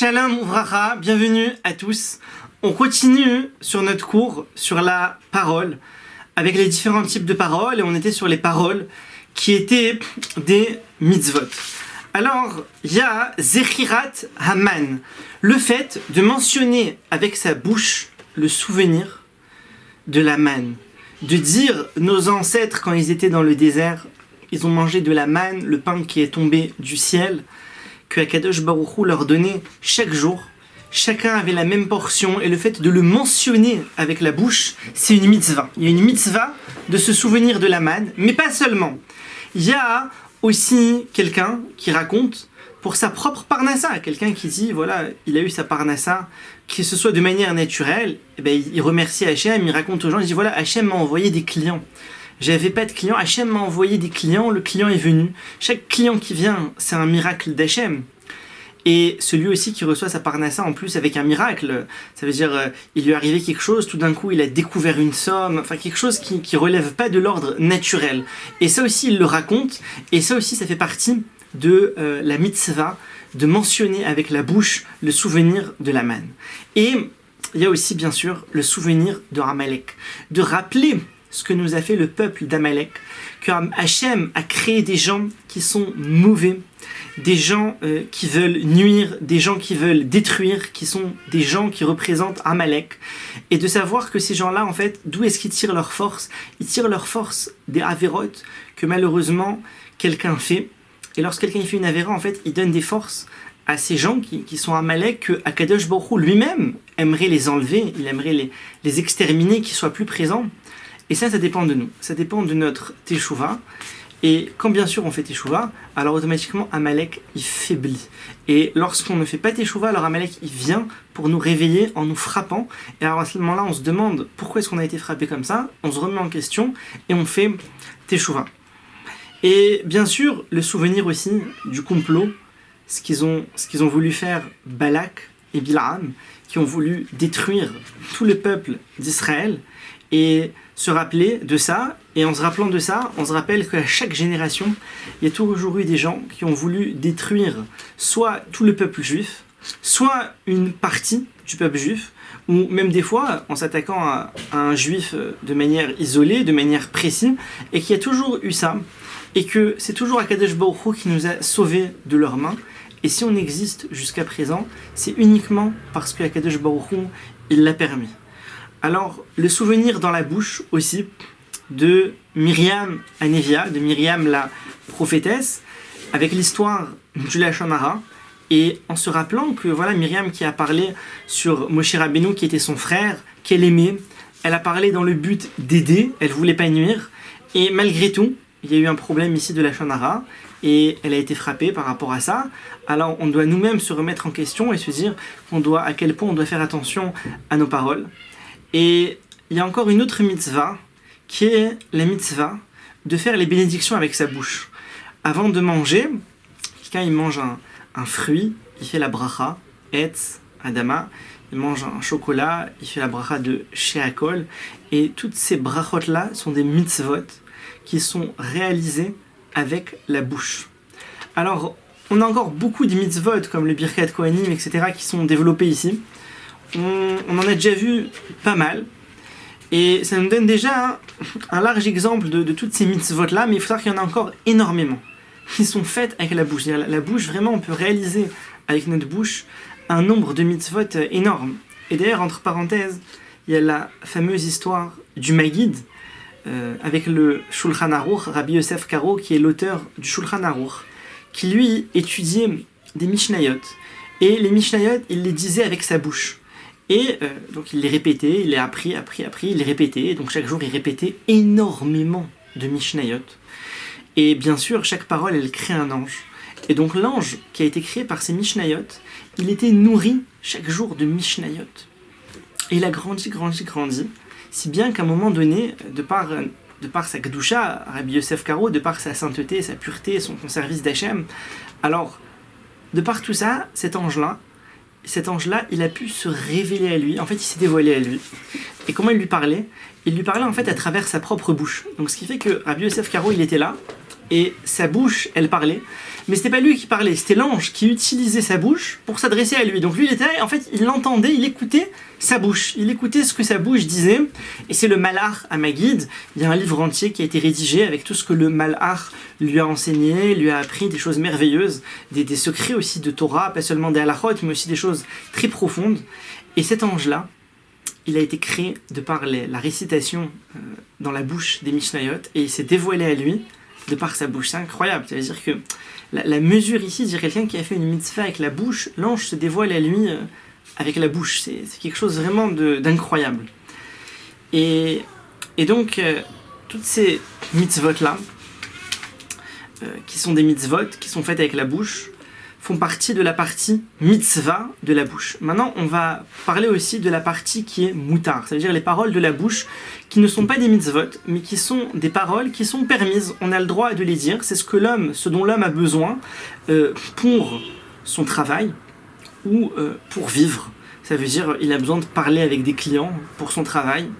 Shalom Uvracha, bienvenue à tous. On continue sur notre cours sur la parole, avec les différents types de paroles, et on était sur les paroles qui étaient des mitzvot. Alors, il y a Zechirat Haman, le fait de mentionner avec sa bouche le souvenir de la manne, de dire nos ancêtres quand ils étaient dans le désert, ils ont mangé de la manne, le pain qui est tombé du ciel, que Akadosh Baruch Hu leur donnait chaque jour. Chacun avait la même portion, et le fait de le mentionner avec la bouche, c'est une mitzvah. Il y a une mitzvah de se souvenir de la manne, mais pas seulement. Il y a aussi quelqu'un qui raconte pour sa propre parnassa, quelqu'un qui dit, voilà, il a eu sa parnassa, que ce soit de manière naturelle, et bien, il remercie Hachem, il raconte aux gens, il dit, voilà, Hachem m'a envoyé des clients. J'avais pas de clients, Hachem m'a envoyé des clients, le client est venu. Chaque client qui vient, c'est un miracle d'Hachem. Et celui aussi qui reçoit sa parnassa en plus avec un miracle, ça veut dire il lui est arrivé quelque chose, tout d'un coup il a découvert une somme, enfin quelque chose qui relève pas de l'ordre naturel. Et ça aussi il le raconte, et ça aussi ça fait partie de la mitzvah de mentionner avec la bouche le souvenir de la manne. Et il y a aussi bien sûr le souvenir de Amalek, de rappeler ce que nous a fait le peuple d'Amalek, que Hachem a créé des gens qui sont mauvais, des gens qui veulent nuire, des gens qui veulent détruire, qui sont des gens qui représentent Amalek, et de savoir que ces gens-là, en fait, d'où est-ce qu'ils tirent leur force? Ils tirent leur force des avérotes que malheureusement quelqu'un fait, et lorsque quelqu'un fait une avéra, en fait, il donne des forces à ces gens qui sont Amalek, que Akadosh Baruch Hu lui-même aimerait les enlever, il aimerait les exterminer, qu'ils soient plus présents. Et ça dépend de nous, ça dépend de notre teshuva. Et quand bien sûr on fait teshuva, alors automatiquement Amalek il faiblit. Et lorsqu'on ne fait pas teshuva, alors Amalek il vient pour nous réveiller en nous frappant. Et alors à ce moment-là on se demande pourquoi est-ce qu'on a été frappé comme ça, on se remet en question et on fait teshuva. Et bien sûr le souvenir aussi du complot, ce qu'ils ont voulu faire Balak et Bilaam, qui ont voulu détruire tout le peuple d'Israël. Et se rappeler de ça, et en se rappelant de ça, on se rappelle qu'à chaque génération, il y a toujours eu des gens qui ont voulu détruire soit tout le peuple juif, soit une partie du peuple juif, ou même des fois en s'attaquant à un juif de manière isolée, de manière précise, et qu'il y a toujours eu ça, et que c'est toujours Akadosh Baruch Hu qui nous a sauvés de leurs mains. Et si on existe jusqu'à présent, c'est uniquement parce que Akadosh Baruch Hu, il l'a permis. Alors, le souvenir dans la bouche aussi de Myriam Anevia, de Myriam la prophétesse, avec l'histoire du Lashon Hara, et en se rappelant que voilà Myriam qui a parlé sur Moshe Rabbeinu qui était son frère, qu'elle aimait, elle a parlé dans le but d'aider, elle voulait pas nuire, et malgré tout, il y a eu un problème ici de Lashon Hara, et elle a été frappée par rapport à ça. Alors on doit nous-mêmes se remettre en question et se dire à quel point on doit faire attention à nos paroles. Et il y a encore une autre mitzvah, qui est la mitzvah de faire les bénédictions avec sa bouche. Avant de manger, quelqu'un il mange un fruit, il fait la bracha, Etz, Adama, il mange un chocolat, il fait la bracha de Sheakol, et toutes ces brachot-là sont des mitzvot qui sont réalisées avec la bouche. Alors, on a encore beaucoup de mitzvot, comme le Birkat Kohanim, etc., qui sont développés ici. On en a déjà vu pas mal, et ça nous donne déjà un large exemple de toutes ces mitzvot-là, mais il faut savoir qu'il y en a encore énormément, qui sont faites avec la bouche. La bouche, vraiment, on peut réaliser avec notre bouche un nombre de mitzvot énorme. Et d'ailleurs, entre parenthèses, il y a la fameuse histoire du Maggid, avec le Shulchan Aruch, Rabbi Yosef Karo, qui est l'auteur du Shulchan Aruch, qui lui étudiait des Mishnayot, et les Mishnayot, il les disait avec sa bouche. Et donc il les répétait, il les a appris, il les répétait, donc chaque jour il répétait énormément de Mishnayot. Et bien sûr, chaque parole, elle crée un ange. Et donc l'ange qui a été créé par ces Mishnayot, il était nourri chaque jour de Mishnayot. Et il a grandi, si bien qu'à un moment donné, de par sa Kedusha, Rabbi Yosef Karo, de par sa sainteté, sa pureté, son service d'Hachem, alors, de par tout ça, cet ange-là, il a pu se révéler à lui. En fait, il s'est dévoilé à lui. Et comment il lui parlait? Il lui parlait en fait à travers sa propre bouche. Donc, ce qui fait que Rabbi Yosef Karo, il était là, et sa bouche, elle parlait. Mais c'était pas lui qui parlait, c'était l'ange qui utilisait sa bouche pour s'adresser à lui. Donc lui, il était là, en fait, il l'entendait, il écoutait sa bouche. Il écoutait ce que sa bouche disait. Et c'est le Malach à Maguid. Il y a un livre entier qui a été rédigé avec tout ce que le Malach lui a enseigné, lui a appris, des choses merveilleuses, des secrets aussi de Torah, pas seulement des halachot, mais aussi des choses très profondes. Et cet ange-là, il a été créé de par la récitation dans la bouche des Mishnayot, et il s'est dévoilé à lui de par sa bouche. C'est incroyable. Ça veut dire que la mesure ici, dire quelqu'un qui a fait une mitzvah avec la bouche, l'ange se dévoile à lui avec la bouche. C'est quelque chose vraiment d'incroyable. Et donc, toutes ces mitzvot-là, qui sont des mitzvot, qui sont faites avec la bouche, font partie de la partie mitzvah de la bouche. Maintenant, on va parler aussi de la partie qui est moutar, c'est-à-dire les paroles de la bouche qui ne sont pas des mitzvot, mais qui sont des paroles qui sont permises. On a le droit de les dire, c'est ce dont l'homme a besoin pour son travail ou pour vivre. Ça veut dire il a besoin de parler avec des clients pour son travail.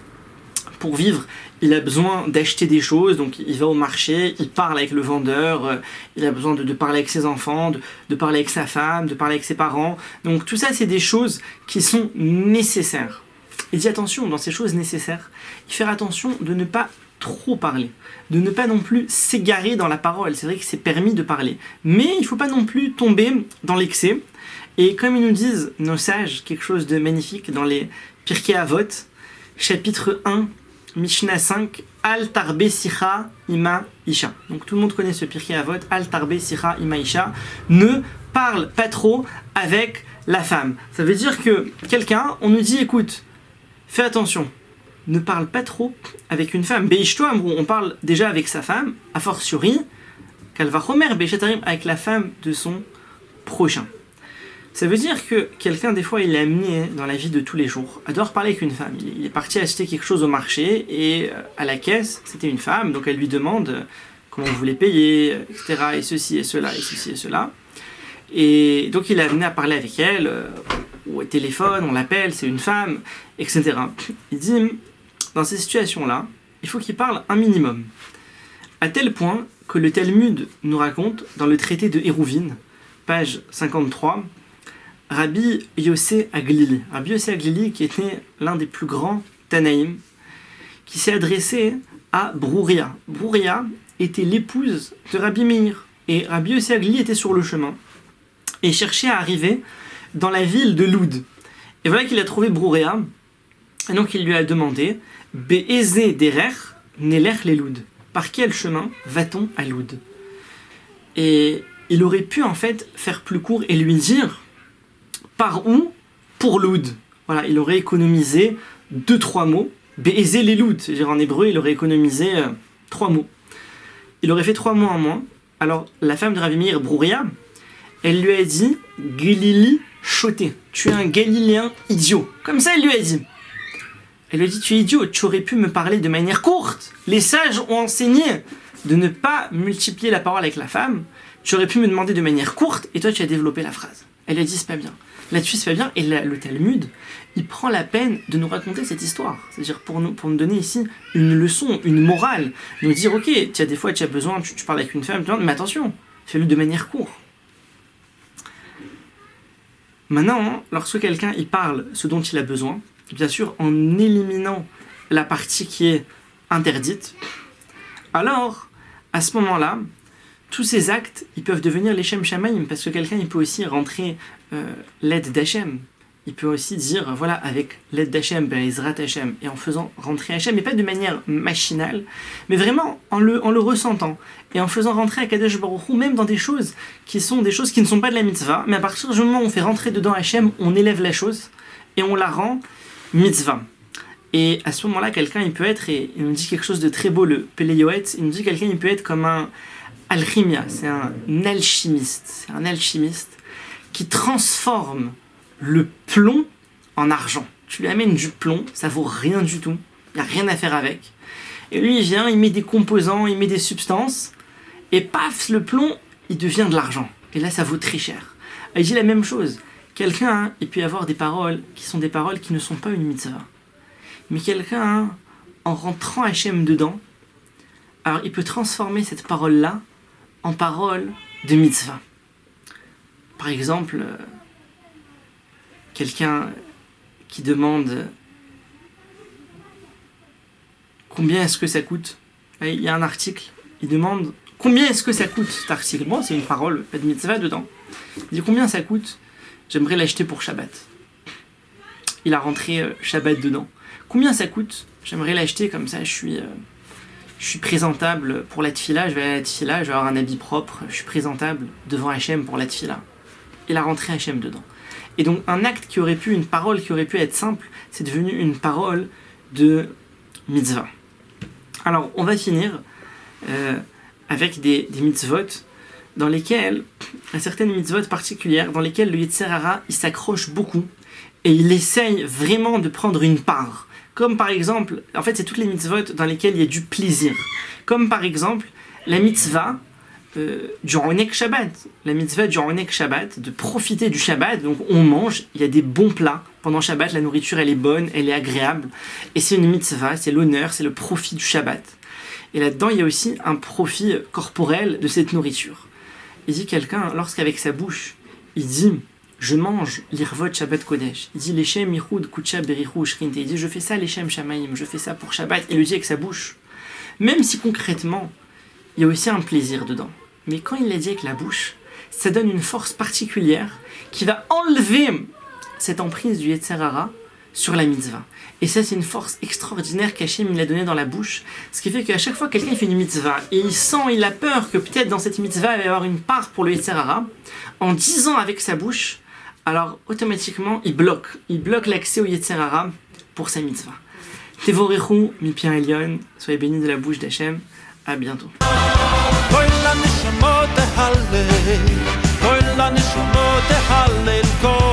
Pour vivre, il a besoin d'acheter des choses, donc il va au marché, il parle avec le vendeur, il a besoin de parler avec ses enfants, de parler avec sa femme, de parler avec ses parents. Donc tout ça, c'est des choses qui sont nécessaires. Il dit attention, dans ces choses nécessaires, il fait attention de ne pas trop parler, de ne pas non plus s'égarer dans la parole. C'est vrai que c'est permis de parler, mais il ne faut pas non plus tomber dans l'excès. Et comme ils nous disent, nos sages, quelque chose de magnifique dans les Pirkei Avot, chapitre 1, Mishnah 5, Al Tarbe Sicha Ima Isha. Donc tout le monde connaît ce Pirkei Avot, Al Tarbe Sicha Ima Isha. Ne parle pas trop avec la femme. Ça veut dire que quelqu'un, on nous dit, écoute, fais attention, ne parle pas trop avec une femme. Beishto Amrou, on parle déjà avec sa femme, a fortiori, Kalvachomer Beishatarim, avec la femme de son prochain. Ça veut dire que quelqu'un, des fois, il est amené dans la vie de tous les jours à devoir parler avec une femme. Il est parti acheter quelque chose au marché et à la caisse, c'était une femme, donc elle lui demande comment vous voulez payer, etc. Et ceci et cela, et ceci et cela. Et donc il est amené à parler avec elle, ou au téléphone, on l'appelle, c'est une femme, etc. Il dit, dans ces situations-là, il faut qu'il parle un minimum. À tel point que le Talmud nous raconte, dans le traité de Hérouvine, page 53, Rabbi Yossé Aglili. Rabbi Yossé Aglili, qui était l'un des plus grands Tanaïm, qui s'est adressé à Brouria. Brouria était l'épouse de Rabbi Meir. Et Rabbi Yossé Aglili était sur le chemin et cherchait à arriver dans la ville de Loud. Et voilà qu'il a trouvé Brouria. Et donc il lui a demandé Be'ezé derer neler les Loud. Par quel chemin va-t-on à Loud? Et il aurait pu en fait faire plus court et lui dire par où pour Loud. Voilà, il aurait économisé 2-3 mots. Be'ezé les Loud, c'est-à-dire en hébreu, il aurait économisé 3 mots. Il aurait fait 3 mots en moins. Alors la femme de Rabbi Meir, Brouria, elle lui a dit Galili choté, tu es un Galiléen idiot. Comme ça, elle lui a dit. Elle lui a dit, tu es idiot, tu aurais pu me parler de manière courte. Les sages ont enseigné de ne pas multiplier la parole avec la femme. Tu aurais pu me demander de manière courte, et toi tu as développé la phrase. Elle a dit, c'est pas bien. Là-dessus, c'est pas bien. Et le Talmud, il prend la peine de nous raconter cette histoire. C'est-à-dire pour nous donner ici une leçon, une morale. Nous dire, ok, des fois tu as besoin, tu parles avec une femme, mais attention, fais-le de manière courte. Maintenant, lorsque quelqu'un il parle ce dont il a besoin, bien sûr en éliminant la partie qui est interdite, alors à ce moment-là, tous ces actes ils peuvent devenir les Shem Shamayim, parce que quelqu'un il peut aussi rentrer l'aide d'Hachem. Il peut aussi dire, voilà, avec l'aide d'Hachem, Be'ezrat Hachem, et en faisant rentrer Hachem, mais pas de manière machinale, mais vraiment en le ressentant, et en faisant rentrer Akadosh Baruch Hu, même dans des choses qui sont des choses qui ne sont pas de la mitzvah, mais à partir du moment où on fait rentrer dedans Hachem, on élève la chose, et on la rend mitzvah. Et à ce moment-là, quelqu'un, il peut être, et il nous dit quelque chose de très beau, le Pele Yoetz, il nous dit quelqu'un, il peut être comme un alchimia, c'est un alchimiste qui transforme le plomb en argent. Tu lui amènes du plomb, ça vaut rien du tout, il n'y a rien à faire avec. Et lui, il vient, il met des composants, il met des substances, et paf, le plomb, il devient de l'argent. Et là, ça vaut très cher. Il dit la même chose. Quelqu'un, il peut y avoir des paroles qui sont des paroles qui ne sont pas une mitzvah. Mais quelqu'un, en rentrant Hachem dedans, alors il peut transformer cette parole-là en paroles de mitzvah. Par exemple, quelqu'un qui demande combien est-ce que ça coûte. Il y a un article, il demande combien est-ce que ça coûte cet article. Bon, c'est une parole, pas de mitzvah dedans. Il dit combien ça coûte, j'aimerais l'acheter pour Shabbat. Il a rentré Shabbat dedans. Combien ça coûte, j'aimerais l'acheter comme ça, je suis présentable pour la tfila, je vais à la tfila, je vais avoir un habit propre, je suis présentable devant Hachem pour la tfila. Il a rentré Hachem dedans. Et donc un acte qui aurait pu, une parole qui aurait pu être simple, c'est devenu une parole de mitzvah. Alors on va finir avec des mitzvot dans lesquelles, certaines mitzvot particulières, dans lesquelles le Yetzer Hara il s'accroche beaucoup et il essaye vraiment de prendre une part. Comme par exemple, en fait c'est toutes les mitzvot dans lesquelles il y a du plaisir. Comme par exemple la mitzvah du Onek Shabbat. La mitzvah du Onek Shabbat, de profiter du Shabbat. Donc on mange, il y a des bons plats. Pendant Shabbat, la nourriture elle est bonne, elle est agréable. Et c'est une mitzvah, c'est l'honneur, c'est le profit du Shabbat. Et là-dedans, il y a aussi un profit corporel de cette nourriture. Il dit quelqu'un, lorsqu'avec sa bouche, il dit je mange l'irvot Shabbat Kodesh. Il dit l'Eshem Yichud Kutsha Berichu Shrinte. Il dit je fais ça l'Eshem Shamayim, je fais ça pour Shabbat. Il le dit avec sa bouche. Même si concrètement, il y a aussi un plaisir dedans. Mais quand il l'a dit avec la bouche, ça donne une force particulière qui va enlever cette emprise du Yetzer Hara sur la mitzvah. Et ça, c'est une force extraordinaire qu'Hachem il a donnée dans la bouche. Ce qui fait qu'à chaque fois que quelqu'un fait une mitzvah, et il a peur que peut-être dans cette mitzvah, il va y avoir une part pour le Yetzer Hara, en disant avec sa bouche, alors automatiquement, il bloque l'accès au Yetzer Hara pour sa mitzvah. Tevorechu, Mipi Elyon, soyez bénis de la bouche d'Hachem. À bientôt. כל הנשמות תהלל, כל הנשמות תהלל, כל